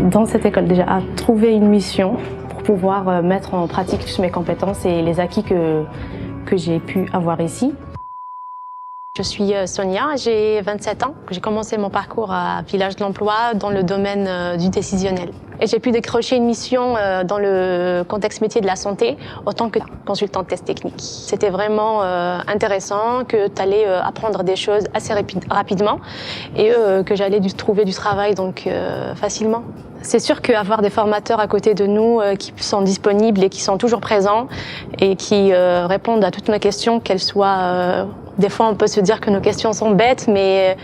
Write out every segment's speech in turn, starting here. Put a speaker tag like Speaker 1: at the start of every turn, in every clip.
Speaker 1: dans cette école déjà à trouver une mission pour pouvoir mettre en pratique toutes mes compétences et les acquis que j'ai pu avoir ici. Je suis Sonia, j'ai 27 ans. J'ai commencé mon parcours à Village de l'Emploi dans le domaine du décisionnel. Et j'ai pu décrocher une mission dans le contexte métier de la santé en tant que consultante test technique. C'était vraiment intéressant, que tu allais apprendre des choses assez rapidement et que j'allais trouver du travail donc facilement. C'est sûr qu'avoir des formateurs à côté de nous qui sont disponibles et qui sont toujours présents et qui répondent à toutes nos questions, qu'elles soient... des fois, on peut se dire que nos questions sont bêtes, mais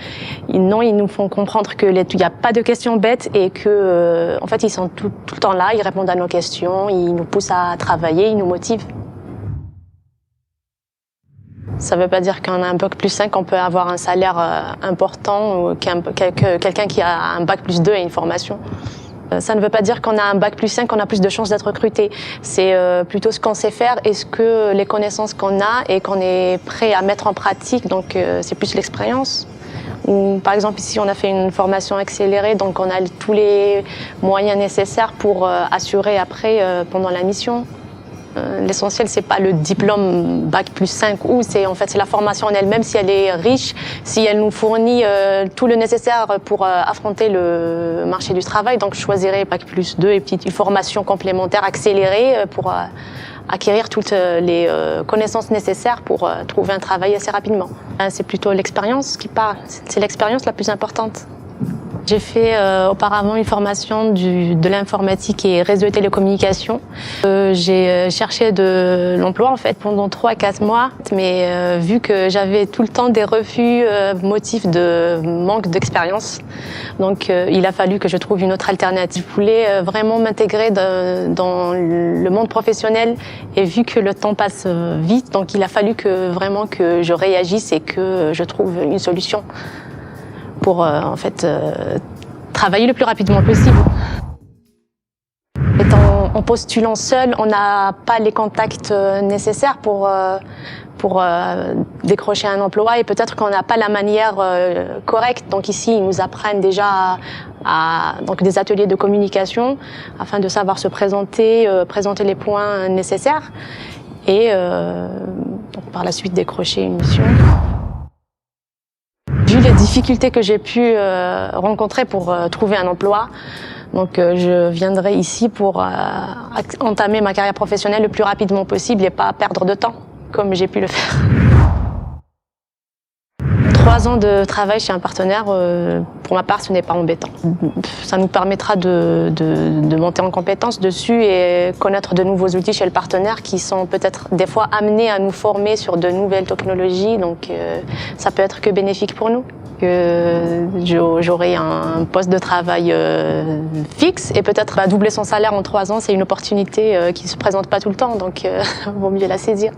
Speaker 1: non, ils nous font comprendre qu'il n'y a pas de questions bêtes et que, en fait, ils sont tout le temps là, ils répondent à nos questions, ils nous poussent à travailler, ils nous motivent. Ça ne veut pas dire qu'en a un bac plus 5, on peut avoir un salaire important ou quelqu'un qui a un bac plus 2 et une formation. Ça ne veut pas dire qu'on a un bac plus 5, qu'on a plus de chances d'être recruté. C'est plutôt ce qu'on sait faire et les connaissances qu'on a et qu'on est prêt à mettre en pratique. Donc c'est plus l'expérience. Par exemple, ici, on a fait une formation accélérée, donc on a tous les moyens nécessaires pour assurer après pendant la mission. L'essentiel, c'est pas le diplôme bac plus 5 ou c'est la formation en elle-même, si elle est riche, si elle nous fournit tout le nécessaire pour affronter le marché du travail. Donc je choisirais bac plus 2 et une formation complémentaire accélérée pour acquérir toutes les connaissances nécessaires pour trouver un travail assez rapidement. C'est plutôt l'expérience qui parle, c'est l'expérience la plus importante. J'ai fait auparavant une formation de l'informatique et réseau et télécommunications. J'ai cherché de l'emploi en fait pendant 3 à 4 mois, mais vu que j'avais tout le temps des refus motifs de manque d'expérience, donc il a fallu que je trouve une autre alternative. Je voulais vraiment m'intégrer dans le monde professionnel et vu que le temps passe vite, donc il a fallu que je réagisse et que je trouve une solution pour travailler le plus rapidement possible. En postulant seul, on n'a pas les contacts nécessaires pour décrocher un emploi et peut-être qu'on n'a pas la manière correcte. Donc ici, ils nous apprennent déjà donc des ateliers de communication afin de savoir se présenter, présenter les points nécessaires et donc par la suite décrocher une mission. Vu les difficultés que j'ai pu rencontrer pour trouver un emploi, donc je viendrai ici pour entamer ma carrière professionnelle le plus rapidement possible et pas perdre de temps, comme j'ai pu le faire. 3 ans de travail chez un partenaire, pour ma part, ce n'est pas embêtant. Ça nous permettra de monter en compétence dessus et connaître de nouveaux outils chez le partenaire qui sont peut-être des fois amenés à nous former sur de nouvelles technologies. Donc ça peut être que bénéfique pour nous. J'aurai un poste de travail fixe et peut-être doubler son salaire en 3 ans, c'est une opportunité qui ne se présente pas tout le temps, donc vaut mieux la saisir.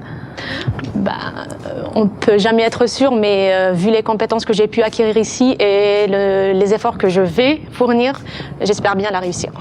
Speaker 1: On ne peut jamais être sûr, mais vu les compétences que j'ai pu acquérir ici et les efforts que je vais fournir, j'espère bien la réussir.